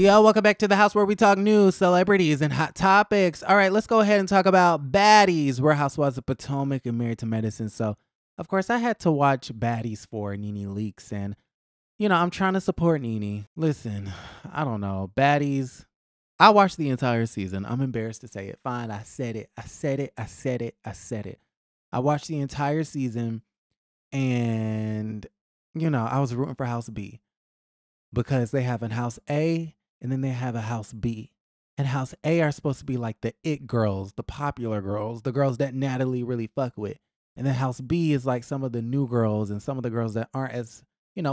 Yo, welcome back to the house where we talk news, celebrities, and hot topics. All right, let's go ahead and talk about Baddies. We're Housewives of Potomac and Married to Medicine. So, of course, I had to watch Baddies for Nene Leakes. And, I'm trying to support Nene. Listen, I don't know. Baddies, I watched the entire season. I'm embarrassed to say it. Fine, I said it. I said it. I said it. I said it. I watched the entire season and, I was rooting for House B because they have a House A and then they have a House B. And House A are supposed to be like the it girls, the popular girls, the girls that Natalie really fuck with. And then House B is like some of the new girls and some of the girls that aren't as,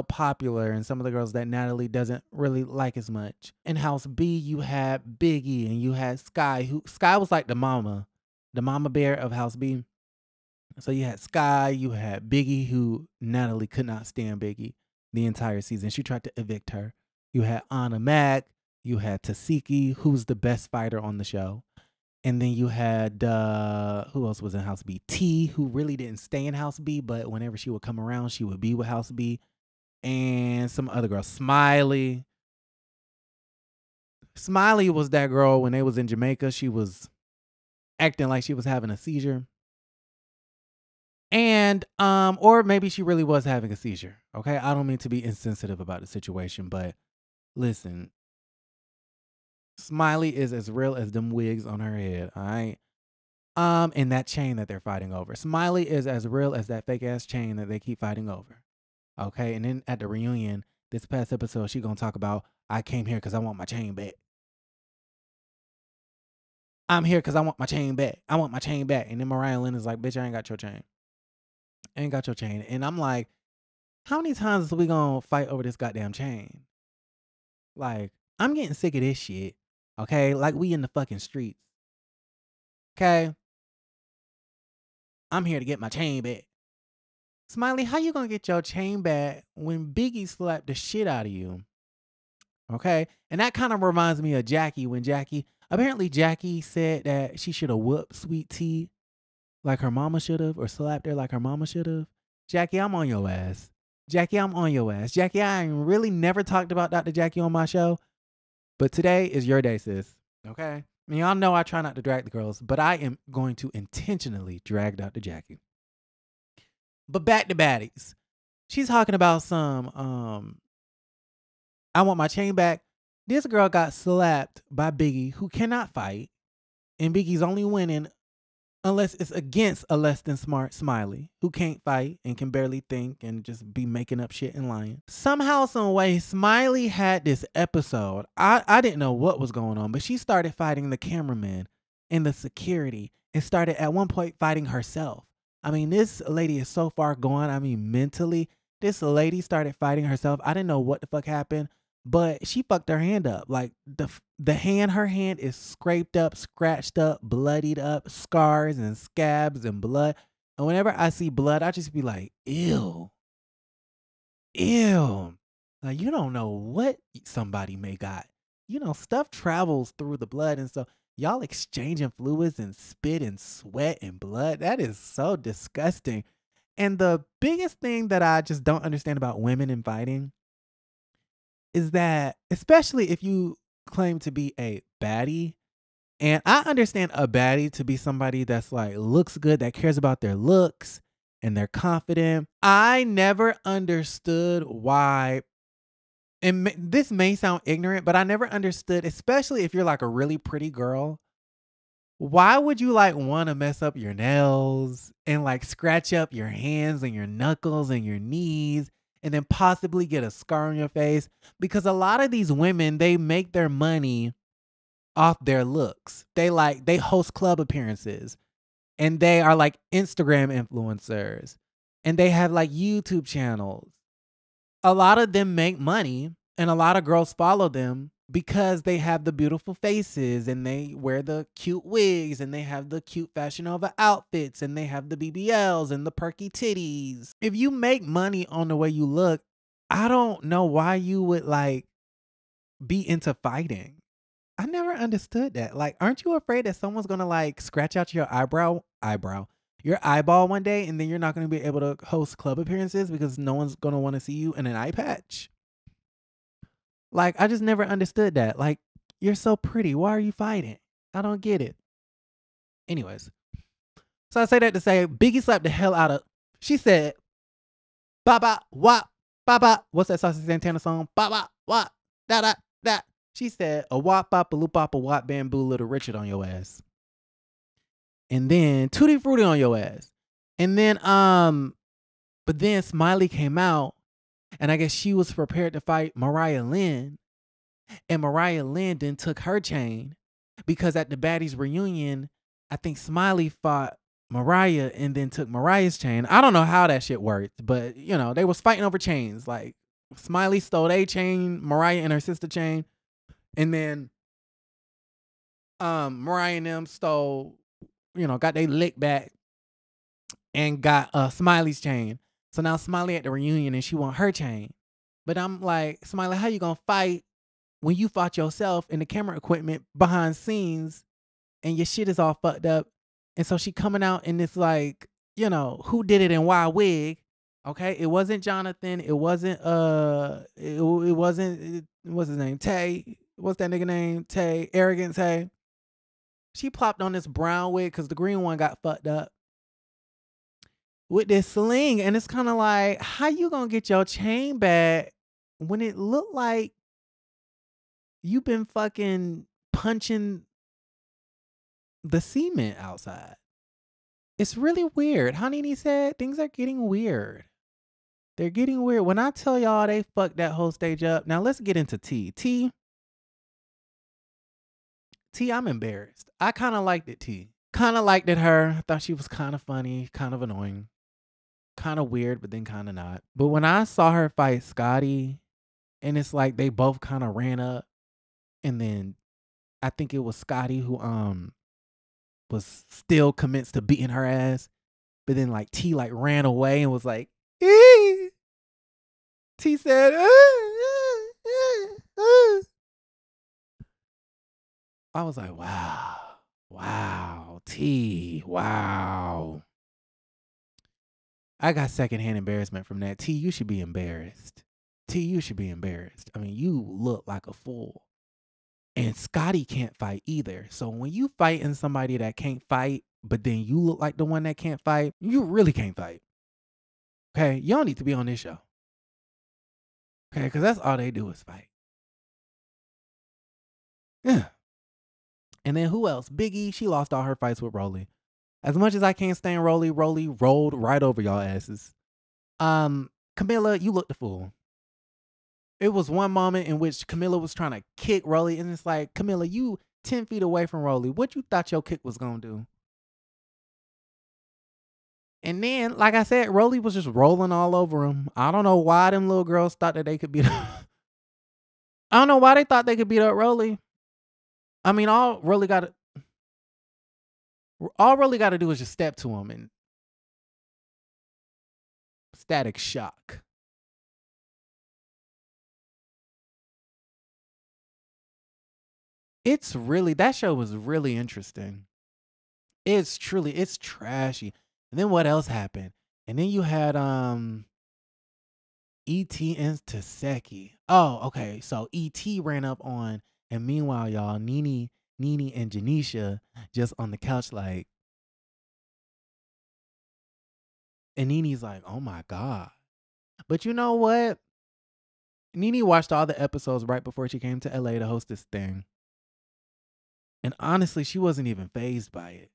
popular and some of the girls that Natalie doesn't really like as much. In House B, you had Biggie and you had Sky, who Sky was like the mama bear of House B. So you had Sky, you had Biggie, who Natalie could not stand Biggie the entire season. She tried to evict her. You had Anna Mac, you had Tasiki, who's the best fighter on the show. And then you had, who else was in House B? T, who really didn't stay in House B, but whenever she would come around, she would be with House B. And some other girl, Smiley. Smiley was that girl when they was in Jamaica. She was acting like she was having a seizure. And, or maybe she really was having a seizure. Okay. I don't mean to be insensitive about the situation, but listen, Smiley is as real as them wigs on her head. All right. And that chain that they're fighting over. Smiley is as real as that fake ass chain that they keep fighting over. Okay. And then at the reunion, this past episode, she gonna talk about, I came here because I want my chain back. I'm here because I want my chain back. I want my chain back. And then Mariah Lynn is like, bitch, I ain't got your chain. I ain't got your chain. And I'm like, how many times are we gonna fight over this goddamn chain? Like, I'm getting sick of this shit. Okay? Like, we in the fucking streets. Okay? I'm here to get my chain back. Smiley, how you gonna get your chain back when Biggie slapped the shit out of you? Okay? And that kind of reminds me of Jackie when apparently Jackie said that she should have whooped Sweet Tea like her mama should have, or slapped her like her mama should have. Jackie, I'm on your ass. Jackie, I'm on your ass. Jackie, I ain't really never talked about Dr. Jackie on my show, but today is your day, sis. Okay? And y'all know I try not to drag the girls, but I am going to intentionally drag Dr. Jackie. But back to Baddies. She's talking about some, I want my chain back. This girl got slapped by Biggie, who cannot fight, and Biggie's only winning unless it's against a less than smart Smiley, who can't fight and can barely think and just be making up shit and lying. Somehow, some way, Smiley had this episode. I didn't know what was going on, but she started fighting the cameraman and the security and started at one point fighting herself. I mean, this lady is so far gone. I mean, mentally, this lady started fighting herself. I didn't know what the fuck happened, but she fucked her hand up. Like her hand is scraped up, scratched up, bloodied up, scars and scabs and blood. And whenever I see blood, I just be like, ew. Ew. Like, you don't know what somebody may got. Stuff travels through the blood. And so y'all exchanging fluids and spit and sweat and blood. That is so disgusting. And the biggest thing that I just don't understand about women in fighting is that, especially if you claim to be a baddie, and I understand a baddie to be somebody that's like looks good, that cares about their looks and they're confident. I never understood why, and this may sound ignorant, but I never understood, especially if you're like a really pretty girl, why would you like want to mess up your nails and like scratch up your hands and your knuckles and your knees and then possibly get a scar on your face? Because a lot of these women, they make their money off their looks. They host club appearances and they are like Instagram influencers and they have like YouTube channels. A lot of them make money and a lot of girls follow them because they have the beautiful faces and they wear the cute wigs and they have the cute Fashion Nova outfits and they have the BBLs and the perky titties. If you make money on the way you look, I don't know why you would like be into fighting. I never understood that. Like, aren't you afraid that someone's going to like scratch out your your eyeball one day and then you're not going to be able to host club appearances because no one's going to want to see you in an eye patch? Like, I just never understood that. Like, you're so pretty. Why are you fighting? I don't get it. Anyways, so I say that to say Biggie slapped the hell out of. She said, "Baba wop, baba." What's that Saucy Santana song? Baba wop, da da da. She said, "A wop bop a loop bop a wop bamboo little Richard on your ass," and then Tutti Frutti on your ass, and then but then Smiley came out, and I guess she was prepared to fight Mariah Lynn, and Mariah Lynn then took her chain because at the Baddies reunion, I think Smiley fought Mariah and then took Mariah's chain. I don't know how that shit worked, but you know, they was fighting over chains. Like Smiley stole a chain, Mariah and her sister chain, and then Mariah and them stole, you know, got they lick back and got Smiley's chain. So now Smiley at the reunion and she want her chain. But I'm like, Smiley, how you gonna fight when you fought yourself and the camera equipment behind scenes and your shit is all fucked up? And so she coming out in this like, you know, who did it and why wig. Okay. It wasn't Jonathan. It wasn't it wasn't what's his name? Tay. What's that nigga name? Tay. Arrogant Tay. She plopped on this brown wig because the green one got fucked up with this sling. And it's kind of like, how you gonna get your chain back when it looked like you've been fucking punching the cement outside? It's really weird. How Nene said things are getting weird. They're getting weird. When I tell y'all they fucked that whole stage up. Now let's get into T. T, I'm embarrassed. I kind of liked it, T. Kind of liked it her. I thought she was kind of funny, kind of annoying, kind of weird, but then kind of not. But when I saw her fight Scotty, and it's like they both kind of ran up, and then I think it was Scotty who was still commenced to beating her ass, but then like T like ran away and was like, T said, I was like, wow, T, wow. I got secondhand embarrassment from that. T, you should be embarrassed. T, you should be embarrassed. I mean, you look like a fool. And Scotty can't fight either. So when you fighting somebody that can't fight, but then you look like the one that can't fight, you really can't fight. Okay? You don't need to be on this show. Okay? Because that's all they do is fight. Yeah. And then who else? Biggie, she lost all her fights with Rolly. As much as I can't stand Rolly, Rolly rolled right over y'all asses. Camilla, you looked the fool. It was one moment in which Camilla was trying to kick Rolly, and it's like, Camilla, you 10 feet away from Rolly. What you thought your kick was going to do? And then, like I said, Rolly was just rolling all over him. I don't know why them little girls thought that they could beat up. I don't know why they thought they could beat up Rolly. I mean, all Rolly got to do is just step to him and static shock. It's really, that show was really interesting. It's trashy. And then what else happened? And then you had E.T. and Taseki. Oh, okay. So E.T. ran up on, and meanwhile, y'all, Nene and Janisha just on the couch like, and Nene's like, oh my God. But you know what? Nene watched all the episodes right before she came to LA to host this thing. And honestly, she wasn't even fazed by it.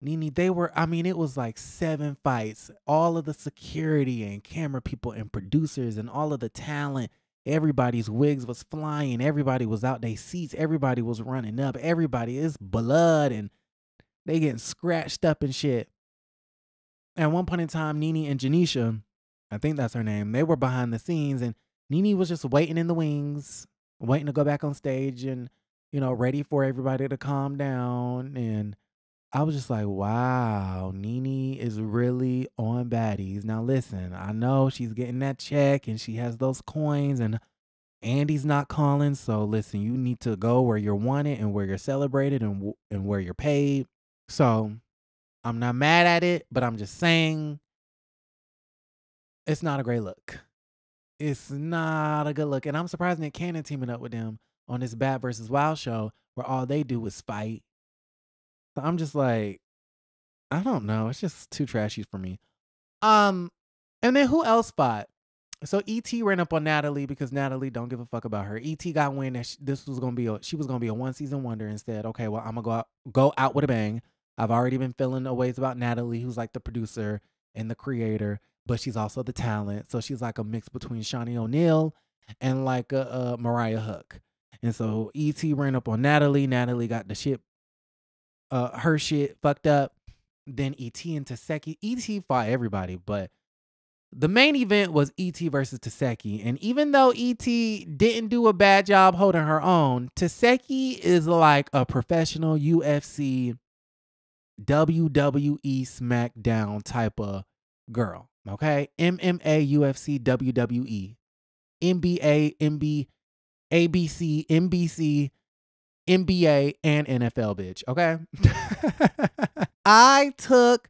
Nene, it was like 7 fights. All of the security and camera people and producers and all of the talent. Everybody's wigs was flying. Everybody was out their seats. Everybody was running up. Everybody is blood and they getting scratched up and shit. At one point in time, Nene and Janisha, I think that's her name, they were behind the scenes and Nene was just waiting in the wings, waiting to go back on stage and, you know, ready for everybody to calm down. And I was just like, wow, Nene is really on Baddies. Now listen, I know she's getting that check and she has those coins and Andy's not calling. So listen, you need to go where you're wanted and where you're celebrated and where you're paid. So I'm not mad at it, but I'm just saying it's not a great look. It's not a good look. And I'm surprised Nick Cannon teaming up with them on this Bad versus Wild show where all they do is fight. So I'm just like, I don't know. It's just too trashy for me. Um, and then who else fought? So ET ran up on Natalie because Natalie don't give a fuck about her. ET got wind that this was gonna be she was gonna be a 1-season wonder and said, okay, well I'm gonna go out with a bang. I've already been feeling the ways about Natalie, who's like the producer and the creator, but she's also the talent. So she's like a mix between Shawnee O'Neal and like a Mariah Hook. And so ET ran up on Natalie. Natalie got the shit, her shit fucked up. Then ET and Taseki. ET fought everybody, but the main event was ET versus Taseki. And even though ET didn't do a bad job holding her own, Taseki is like a professional UFC, WWE SmackDown type of girl. Okay? MMA, UFC, WWE, NBA, NBA, ABC, NBC, NBA, and NFL, bitch. Okay? I took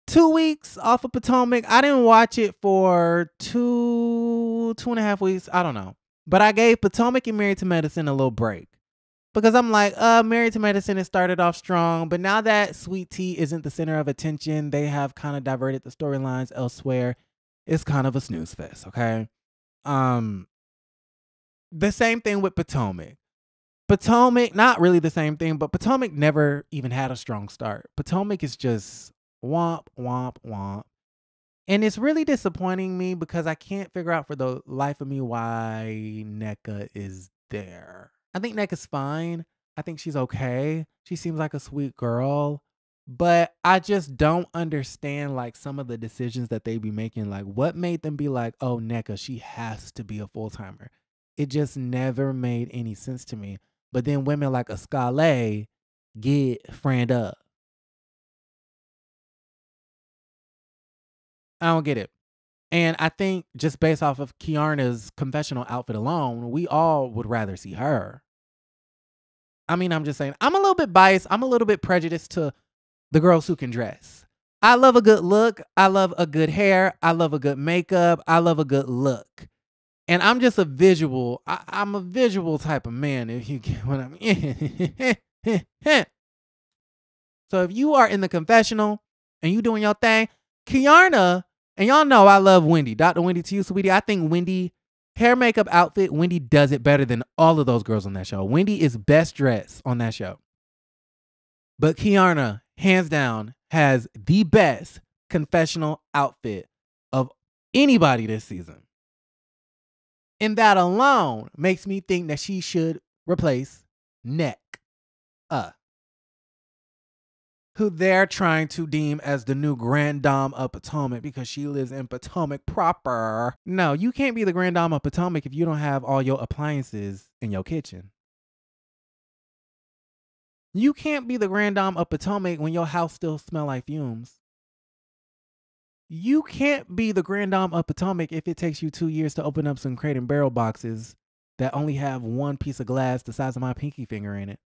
2 weeks off of Potomac. I didn't watch it for 2.5 weeks. I don't know. But I gave Potomac and Married to Medicine a little break. Because I'm like, Married to Medicine has started off strong. But now that Sweet Tea isn't the center of attention, they have kind of diverted the storylines elsewhere. It's kind of a snooze fest, okay? The same thing with Potomac. Potomac, not really the same thing, but Potomac never even had a strong start. Potomac is just womp, womp, womp. And it's really disappointing me because I can't figure out for the life of me why Nneka is there. I think Nneka's fine. I think she's okay. She seems like a sweet girl. But I just don't understand like some of the decisions that they be making. Like what made them be like, oh, Nneka, she has to be a full-timer. It just never made any sense to me. But then women like Escalade get friend up. I don't get it. And I think just based off of Kiarna's confessional outfit alone, we all would rather see her. I mean, I'm just saying, I'm a little bit biased. I'm a little bit prejudiced to the girls who can dress. I love a good look. I love a good hair. I love a good makeup. I love a good look. And I'm just a visual. I'm a visual type of man, if you get what I mean. So if you are in the confessional and you doing your thing, Kiarna, and y'all know I love Wendy. Dr. Wendy to you, sweetie. I think Wendy, hair, makeup, outfit, Wendy does it better than all of those girls on that show. Wendy is best dressed on that show. But Kiarna, hands down, has the best confessional outfit of anybody this season. And that alone makes me think that she should replace Nneka, who they're trying to deem as the new Grand Dame of Potomac because she lives in Potomac proper. No, you can't be the Grand Dame of Potomac if you don't have all your appliances in your kitchen. You can't be the Grand Dame of Potomac when your house still smells like fumes. You can't be the Grand Dame of Potomac if it takes you 2 years to open up some Crate and Barrel boxes that only have one piece of glass the size of my pinky finger in it.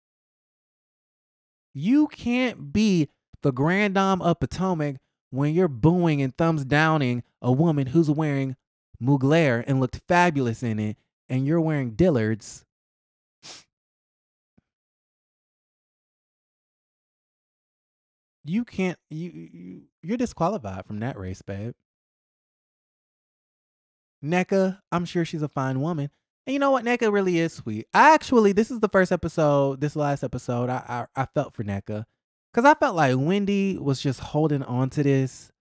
You can't be the Grand Dame of Potomac when you're booing and thumbs downing a woman who's wearing Mugler and looked fabulous in it, and you're wearing Dillard's. You can't. You're disqualified from that race, babe. Nneka, I'm sure she's a fine woman. And you know what? Nneka really is sweet. This is the first episode, this last episode, I felt for Nneka. Because I felt like Wendy was just holding on to this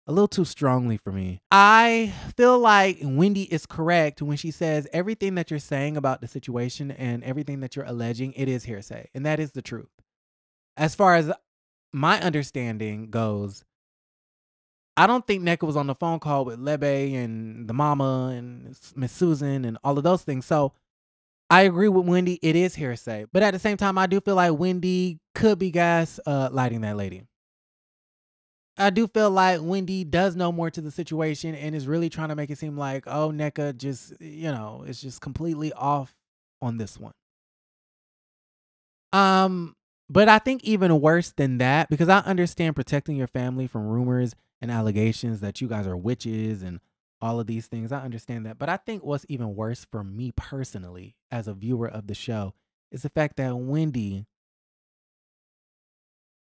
a little too strongly for me. I feel like Wendy is correct when she says everything that you're saying about the situation and everything that you're alleging, it is hearsay. And that is the truth. As far as my understanding goes, I don't think Nneka was on the phone call with Lebe and the mama and Miss Susan and all of those things. So I agree with Wendy. It is hearsay. But at the same time, I do feel like Wendy could be gaslighting that lady. I do feel like Wendy does know more to the situation and is really trying to make it seem like, oh, Nneka just, is just completely off on this one. But I think even worse than that, because I understand protecting your family from rumors and allegations that you guys are witches and all of these things. I understand that. But I think what's even worse for me personally as a viewer of the show is the fact that Wendy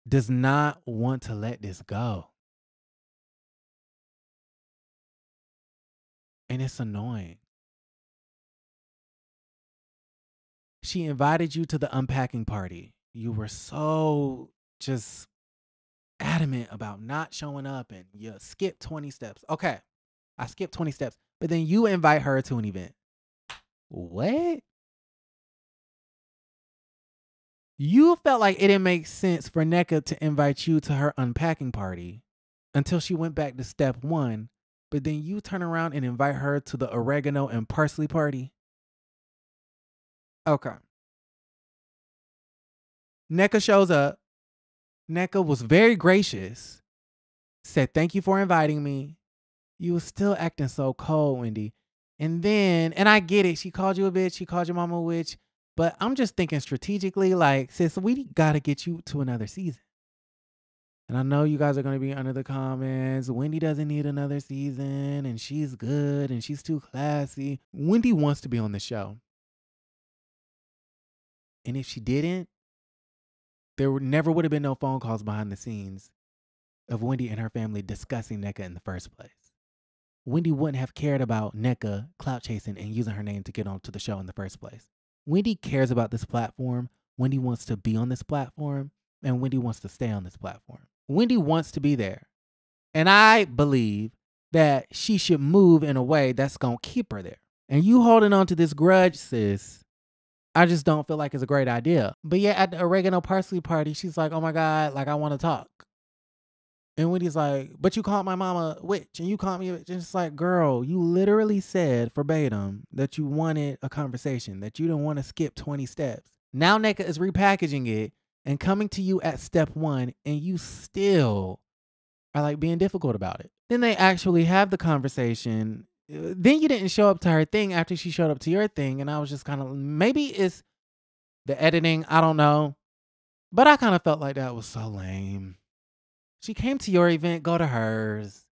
does not want to let this go. And it's annoying. She invited you to the unpacking party. You were so just adamant about not showing up and you skipped 20 steps. Okay, I skipped 20 steps, but then you invite her to an event. What? You felt like it didn't make sense for Nneka to invite you to her unpacking party until she went back to step one, but then you turn around and invite her to the oregano and parsley party. Okay. Nneka shows up. Nneka was very gracious, said, "Thank you for inviting me." You was still acting so cold, Wendy. And then, and I get it, she called you a bitch, she called your mama a witch, but I'm just thinking strategically, like, sis, we got to get you to another season. And I know you guys are going to be under the comments. Wendy doesn't need another season, and she's good, and she's too classy. Wendy wants to be on the show. And if she didn't, never would have been no phone calls behind the scenes of Wendy and her family discussing Nneka in the first place. Wendy wouldn't have cared about Nneka clout chasing and using her name to get onto the show in the first place. Wendy cares about this platform. Wendy wants to be on this platform, and Wendy wants to stay on this platform. Wendy wants to be there. And I believe that she should move in a way that's going to keep her there. And you holding on to this grudge, sis, I just don't feel like it's a great idea. But yeah, at the oregano parsley party, she's like, "Oh my God, like I want to talk." And Wendy's like, "But you called my mama a witch and you called me a witch." And it's like, girl, you literally said verbatim that you wanted a conversation, that you didn't want to skip 20 steps. Now Nneka is repackaging it and coming to you at step one, and you still are like being difficult about it. Then they actually have the conversation. Then you didn't show up to her thing after she showed up to your thing. And I was just kind of, maybe it's the editing, I don't know. But I kind of felt like that was so lame. She came to your event, go to hers.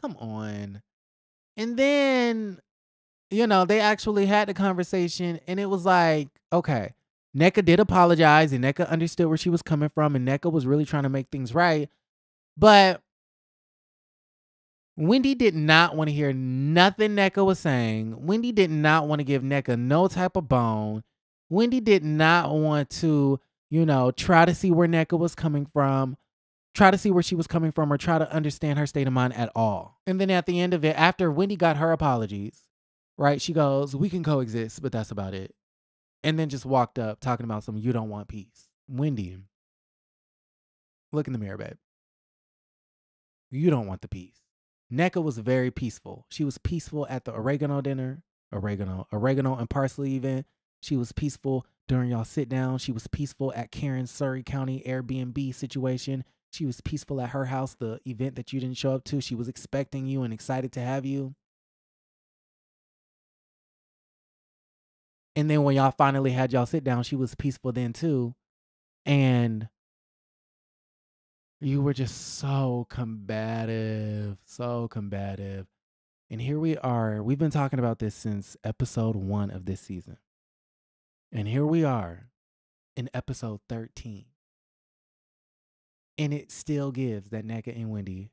Come on. And then, they actually had the conversation, and it was like, okay, Nneka did apologize, and Nneka understood where she was coming from, and Nneka was really trying to make things right. But Wendy did not want to hear nothing Nneka was saying. Wendy did not want to give Nneka no type of bone. Wendy did not want to, try to see where Nneka was coming from, try to see where she was coming from, or try to understand her state of mind at all. And then at the end of it, after Wendy got her apologies, right, she goes, "We can coexist, but that's about it." And then just walked up talking about some "you don't want peace." Wendy, look in the mirror, babe. You don't want the peace. Nneka was very peaceful. She was peaceful at the oregano dinner, oregano and parsley event. She was peaceful during y'all sit down. She was peaceful at Karen's Surrey County Airbnb situation. She was peaceful at her house, the event that you didn't show up to. She was expecting you and excited to have you. And then when y'all finally had y'all sit down, she was peaceful then too. And you were just so combative, so combative. And here we are. We've been talking about this since episode 1 of this season. And here we are in episode 13. And it still gives that Nneka and Wendy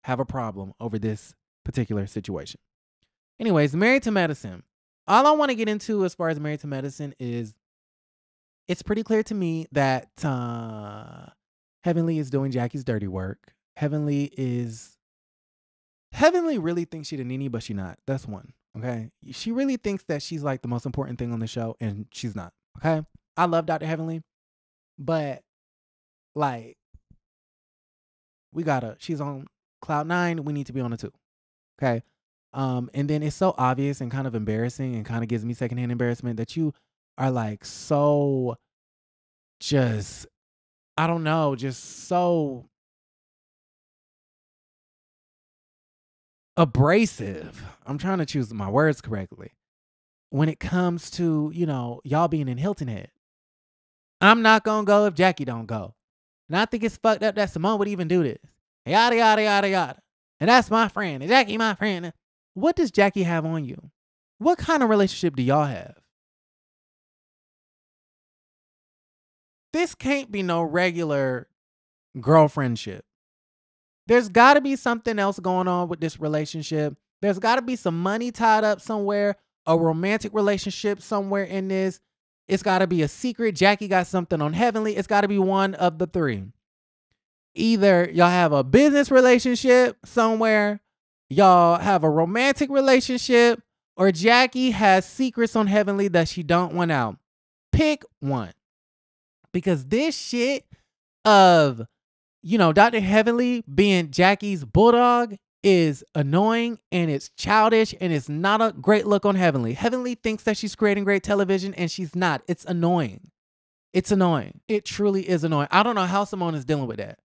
have a problem over this particular situation. Anyways, Married to Medicine. All I want to get into as far as Married to Medicine is it's pretty clear to me that Heavenly is doing Jackie's dirty work. Heavenly really thinks she's a Nene, but she's not. That's one. Okay. She really thinks that she's like the most important thing on the show, and she's not. Okay. I love Dr. Heavenly, but like, she's on cloud 9. We need to be on a 2. Okay. And then it's so obvious and kind of embarrassing and kind of gives me secondhand embarrassment that you are like so just, I don't know, just so abrasive. I'm trying to choose my words correctly. When it comes to, y'all being in Hilton Head. I'm not going to go if Jackie don't go. And I think it's fucked up that Simone would even do this. Yada, yada, yada, yada. And that's my friend. And Jackie, my friend. What does Jackie have on you? What kind of relationship do y'all have? This can't be no regular girlfriendship. There's got to be something else going on with this relationship. There's got to be some money tied up somewhere, a romantic relationship somewhere in this. It's got to be a secret. Jackie got something on Heavenly. It's got to be one of the three. Either y'all have a business relationship somewhere, y'all have a romantic relationship, or Jackie has secrets on Heavenly that she don't want out. Pick one. Because this shit of, Dr. Heavenly being Jackie's bulldog is annoying and it's childish and it's not a great look on Heavenly. Heavenly thinks that she's creating great television and she's not. It's annoying. It's annoying. It truly is annoying. I don't know how Simone is dealing with that.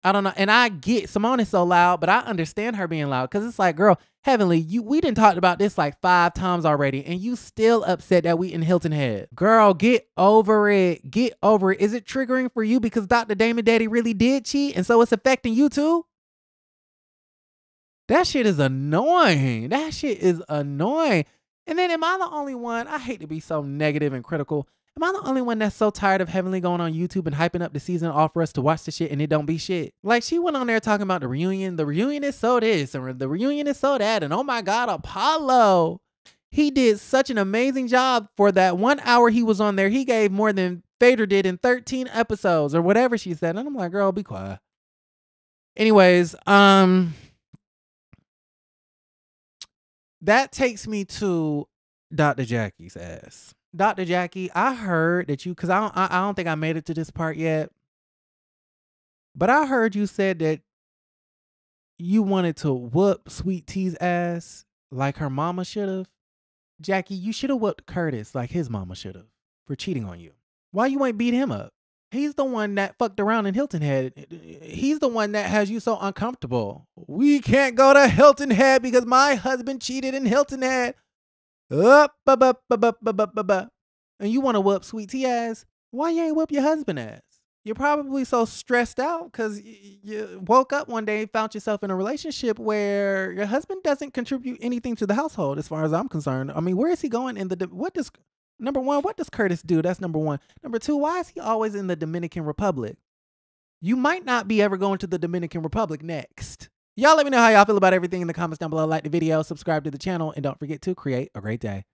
I don't know. And I get Simone is so loud, but I understand her being loud because it's like, girl, Heavenly, we done talked about this like 5 times already and you still upset that we in Hilton Head. Girl, get over it. Get over it. Is it triggering for you because Dr. Damon Daddy really did cheat and so it's affecting you too? That shit is annoying. That shit is annoying. And then am I the only one? I hate to be so negative and critical. Am I the only one that's so tired of Heavenly going on YouTube and hyping up the season off for us to watch the shit and it don't be shit? Like, she went on there talking about the reunion. The reunion is so this and the reunion is so that. And oh my God, Apollo. He did such an amazing job for that 1 hour he was on there. He gave more than Phaedra did in 13 episodes or whatever she said. And I'm like, girl, be quiet. Anyways, that takes me to Dr. Jackie's ass. Dr. Jackie, I heard that you, because I don't think I made it to this part yet, but I heard you said that you wanted to whoop Sweet T's ass like her mama should have. Jackie, you should have whooped Curtis like his mama should have for cheating on you. Why you ain't beat him up? He's the one that fucked around in Hilton Head. He's the one that has you so uncomfortable. We can't go to Hilton Head because my husband cheated in Hilton Head. And you want to whoop Sweet T ass? Why you ain't whoop your husband ass? You're probably so stressed out because you woke up one day and found yourself in a relationship where your husband doesn't contribute anything to the household as far as I'm concerned. I mean, where is he going in number one, what does Curtis do? That's number one. Number two, why is he always in the Dominican Republic? You might not be ever going to the Dominican Republic next. Y'all let me know how y'all feel about everything in the comments down below. Like the video, subscribe to the channel, and don't forget to create a great day.